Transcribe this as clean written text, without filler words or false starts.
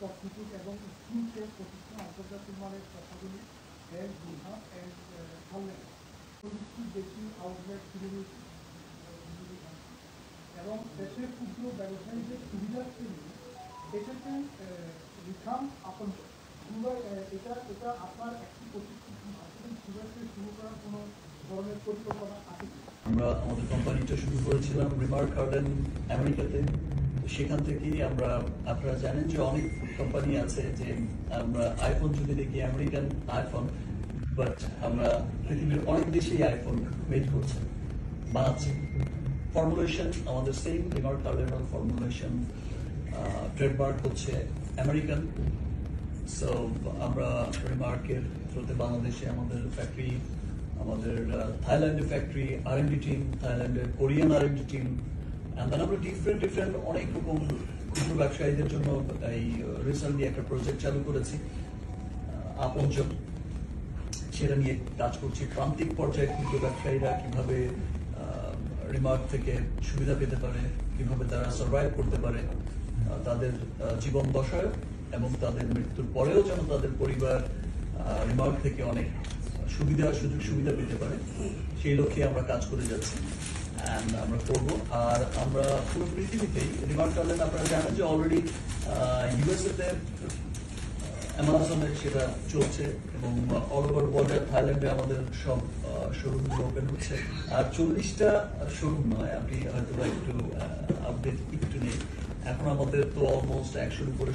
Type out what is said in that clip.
Cosmetic এবং skin care প্রতিষ্ঠান আন্তর্জাতিক মানের কথাগুলি হেলথ বিহা অ্যান্ড হলল্যান্ড বেশি আউটলেট ক্লিনিক এবং দেশের ক্ষুদ্র ব্যবসায়ীদের সুবিধার্থে নিয়ে এসেছেন রিখাম আপঞ্চ। এটা আপনার একটি প্রতিষ্ঠান আসলে সুবিধার্থে শুরু করার কোনো ধরনের পরিকল্পনা আছে? আমরা আমাদের কোম্পানিটা শুরু করেছিলাম রিমার্ক গার্ডেন আমেরিকাতে। সেখান থেকেই আমরা, আপনারা জানেন যে অনেক কোম্পানি আছে যে আমরা আইফোন যদি দেখি আমেরিকান আইফোন, বাট আমরা পৃথিবীর অনেক দেশেই আইফোন মেড করছে, বানাচ্ছে। ফর্মুলেশন আমাদের সেম রিমার্ক গার্ডেনের ফর্মুলেশন, ট্রেডমার্ক হচ্ছে আমেরিকান। সো আমরা রিমার্কের থ্রুতে বাংলাদেশে আমাদের ফ্যাক্টরি, আমাদের থাইল্যান্ডের ফ্যাক্টরি, R&D টিম, থাইল্যান্ডের কোরিয়ান R&D টিম, আমরা ডিফারেন্ট অনেক রকম ক্ষুদ্র ব্যবসায়ীদের জন্য এই রিসেন্টলি একটা প্রজেক্ট চালু করেছি আপঞ্চ, সেটা নিয়ে কাজ করছি। প্রান্তিক পর্যায়ে ক্ষুদ্র ব্যবসায়ীরা কিভাবে রিমার্ক থেকে সুবিধা পেতে পারে, কিভাবে তারা সার্ভাইভ করতে পারে তাদের জীবন দশায়, এবং তাদের মৃত্যুর পরেও যেন তাদের পরিবার রিমার্ক থেকে অনেক সুযোগ সুবিধা পেতে পারে, সেই লক্ষ্যে আমরা কাজ করে যাচ্ছি। আমরা করব। আর আমরা পুরো পৃথিবীতেই রিমার্ক গার্ডেন, আপনারা জানেন যে অলরেডি USA-তে অ্যামাজনে সেটা চলছে, এবং অল ওভার ওয়ার্ল্ডে থাইল্যান্ডে আমাদের সব শোরুমগুলো ওপেন হচ্ছে। আর 40টা শোরুম নয়, আপনি হয়তো একটু আপডেট একটু নেই, এখন আমাদের তো অলমোস্ট 100-র উপরে